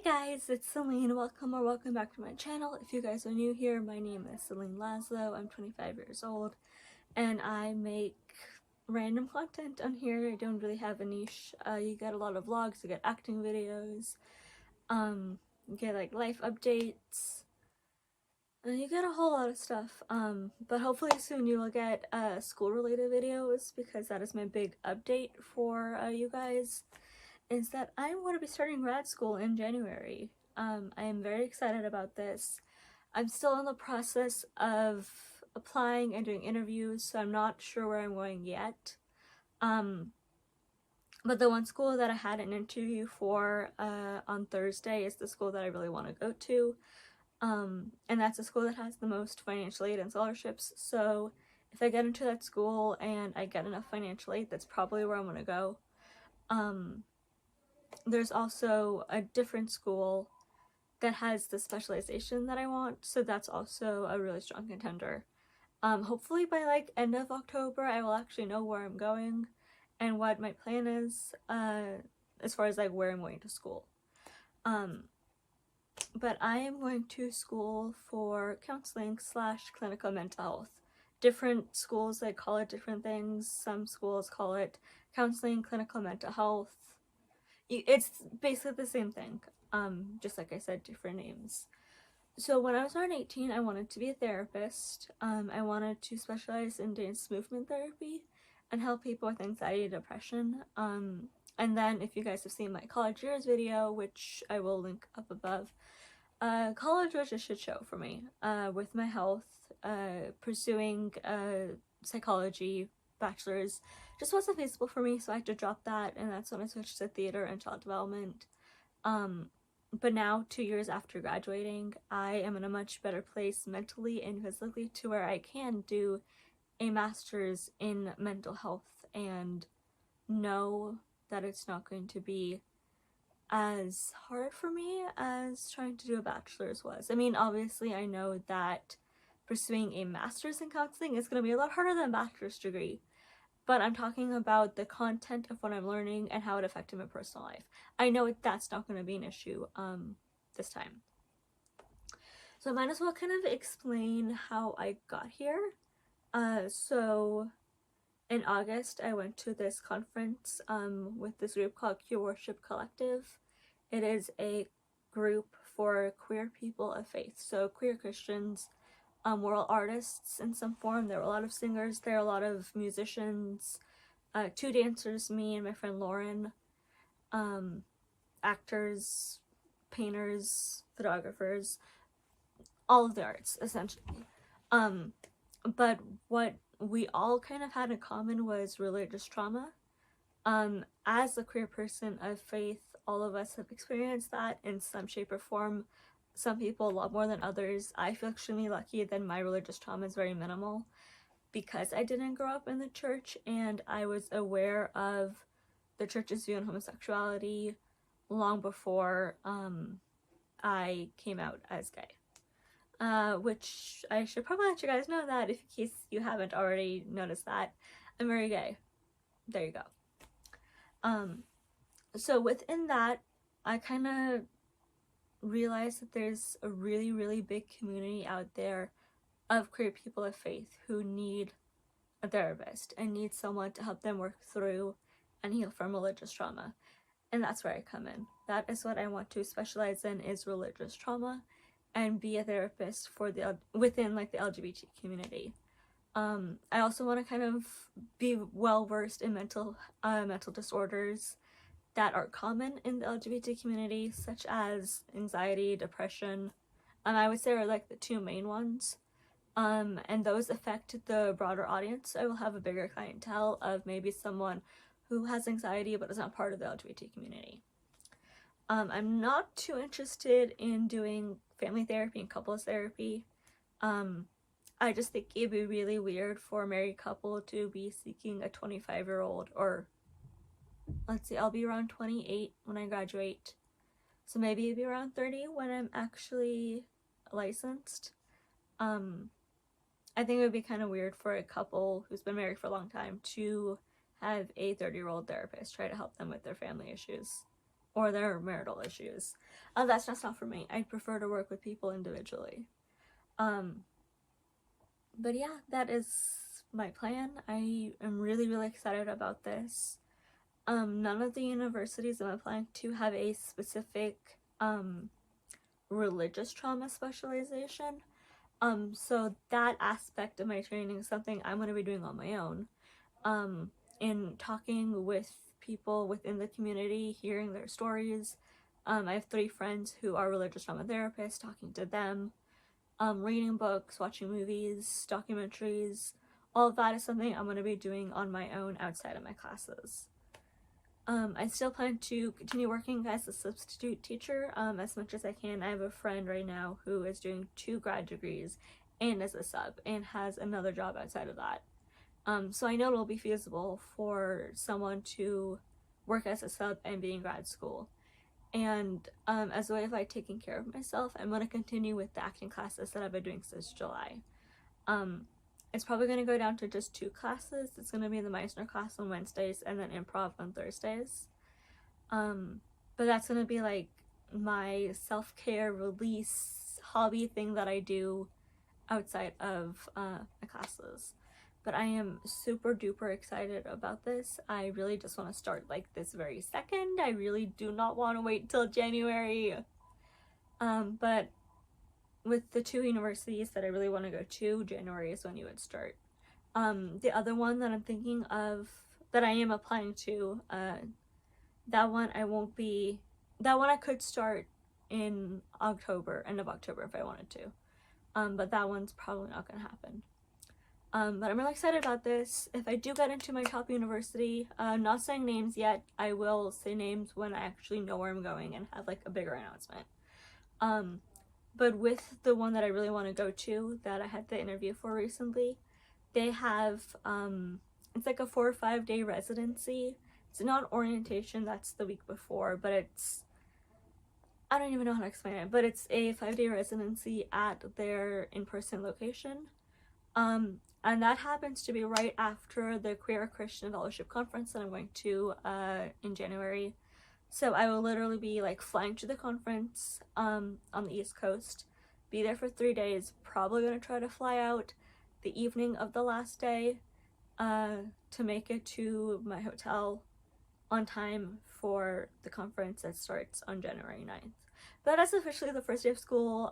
guys, it's Selene. Welcome back to my channel. If you guys are new here, my name is Selene László. I'm 25 years old and I make random content on here. I don't really have a niche. You get a lot of vlogs, you get acting videos, you get like life updates, and you get a whole lot of stuff. But hopefully soon you will get school related videos, because that is my big update for you guys. Is that I'm going to be starting grad school in January. I am very excited about this. I'm still in the process of applying and doing interviews, so I'm not sure where I'm going yet. But the one school that I had an interview for on Thursday is the school that I really want to go to. And that's a school that has the most financial aid and scholarships, so if I get into that school and I get enough financial aid, that's probably where I'm going to go. There's also a different school that has the specialization that I want, so that's also a really strong contender. Hopefully by like end of October I will actually know where I'm going and what my plan is as far as like where I'm going to school. But I am going to school for counseling / clinical mental health. Different schools like call it different things. Some schools call it counseling, clinical mental health. It's basically the same thing, just like I said, different names. So when I was around 18, I wanted to be a therapist. I wanted to specialize in dance movement therapy and help people with anxiety and depression. And then if you guys have seen my college years video, which I will link up above, college was a shit show for me with my health. Pursuing psychology bachelor's just wasn't feasible for me, so I had to drop that, and that's when I switched to theater and child development. But now, 2 years after graduating, I am in a much better place mentally and physically to where I can do a master's in mental health and know that it's not going to be as hard for me as trying to do a bachelor's was. I mean, obviously I know that pursuing a master's in counseling is going to be a lot harder than a bachelor's degree, but I'm talking about the content of what I'm learning and how it affected my personal life. I know that's not going to be an issue this time. So I might as well kind of explain how I got here. So in August, I went to this conference with this group called Queer Worship Collective. It is a group for queer people of faith, so queer Christians. We're all artists in some form. There were a lot of singers, there are a lot of musicians, 2 dancers, me and my friend Lauren, actors, painters, photographers, all of the arts, essentially. But what we all kind of had in common was religious trauma. As a queer person of faith, all of us have experienced that in some shape or form. Some people a lot more than others. I feel extremely lucky that my religious trauma is very minimal because I didn't grow up in the church and I was aware of the church's view on homosexuality long before I came out as gay. Which I should probably let you guys know that, if in case you haven't already noticed that. I'm very gay. There you go. So within that, I kind of realized that there's a really, really big community out there of queer people of faith who need a therapist and need someone to help them work through and heal from religious trauma. And that's where I come in. That is what I want to specialize in, is religious trauma, and be a therapist for within like the LGBT community. I also want to kind of be well versed in mental disorders that are common in the LGBT community, such as anxiety, depression, and I would say are like the 2 main ones. And those affect the broader audience. I will have a bigger clientele of maybe someone who has anxiety but is not part of the LGBT community. I'm not too interested in doing family therapy and couples therapy. I just think it'd be really weird for a married couple to be seeking a 25-year-old, or let's see, I'll be around 28 when I graduate, so maybe it'd be around 30 when I'm actually licensed. I think it would be kind of weird for a couple who's been married for a long time to have a 30-year-old therapist try to help them with their family issues. or their marital issues. That's just not for me. I prefer to work with people individually. But yeah, that is my plan. I am really, really excited about this. None of the universities I'm applying to have a specific religious trauma specialization. So that aspect of my training is something I'm going to be doing on my own. In talking with people within the community, hearing their stories. I have 3 friends who are religious trauma therapists, talking to them, reading books, watching movies, documentaries. All of that is something I'm going to be doing on my own outside of my classes. I still plan to continue working as a substitute teacher as much as I can. I have a friend right now who is doing 2 grad degrees and is a sub and has another job outside of that. So I know it'll be feasible for someone to work as a sub and be in grad school. And as a way of like taking care of myself, I'm going to continue with the acting classes that I've been doing since July. It's probably going to go down to just 2 classes. It's going to be the Meisner class on Wednesdays and then improv on Thursdays. But that's going to be like my self-care release hobby thing that I do outside of my classes. But I am super duper excited about this. I really just want to start like this very second. I really do not want to wait till January. But with the 2 universities that I really want to go to, January is when you would start. The other one that I'm thinking of, that I am applying to, that one I could start in October, end of October if I wanted to. But that one's probably not going to happen. But I'm really excited about this. If I do get into my top university, I'm not saying names yet. I will say names when I actually know where I'm going and have like a bigger announcement. But with the one that I really want to go to, that I had the interview for recently, they have, it's like a 4 or 5 day residency. It's not orientation, that's the week before, but it's, I don't even know how to explain it, but it's a 5-day residency at their in-person location. And that happens to be right after the Queer Christian Fellowship Conference that I'm going to in January. So I will literally be like flying to the conference on the East Coast, be there for 3 days, probably going to try to fly out the evening of the last day to make it to my hotel on time for the conference that starts on January 9th. But that's officially the first day of school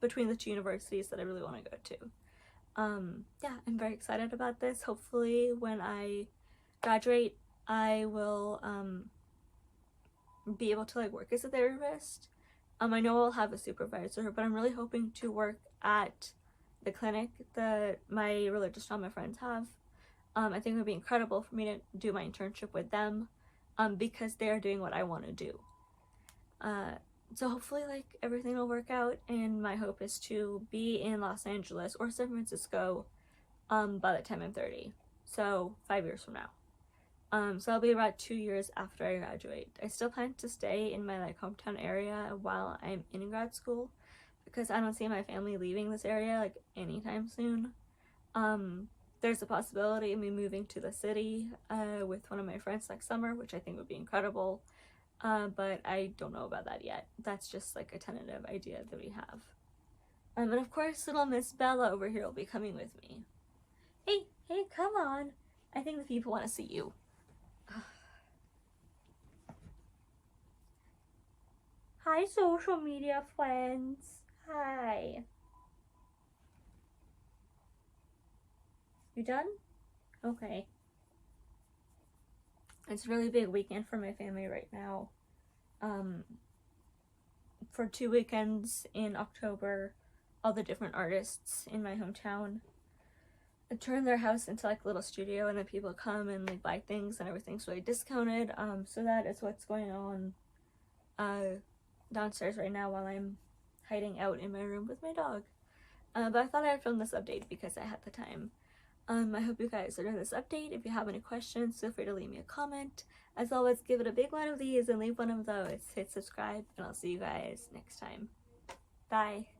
between the 2 universities that I really want to go to. Yeah, I'm very excited about this. Hopefully when I graduate, I will be able to like work as a therapist. I know I'll have a supervisor, but I'm really hoping to work at the clinic that my religious trauma friends have. I think it would be incredible for me to do my internship with them because they're doing what I want to do. So hopefully like everything will work out, and my hope is to be in Los Angeles or San Francisco by the time I'm 30, so 5 years from now. So I'll be about 2 years after I graduate. I still plan to stay in my like hometown area while I'm in grad school because I don't see my family leaving this area like anytime soon. There's a possibility of me moving to the city with one of my friends next summer, which I think would be incredible. But I don't know about that yet. That's just like a tentative idea that we have. And of course little Miss Bella over here will be coming with me. Hey, come on. I think the people want to see you. Hi, social media friends. Hi. You done? Okay. It's a really big weekend for my family right now. For 2 weekends in October, all the different artists in my hometown turn their house into like a little studio, and then people come and like buy things and everything's really discounted. So that is what's going on downstairs right now while I'm hiding out in my room with my dog. But I thought I'd film this update because I had the time. I hope you guys enjoyed this update. If you have any questions, feel free to leave me a comment. As always, give it a big one of these and leave one of those. Hit subscribe, and I'll see you guys next time. Bye.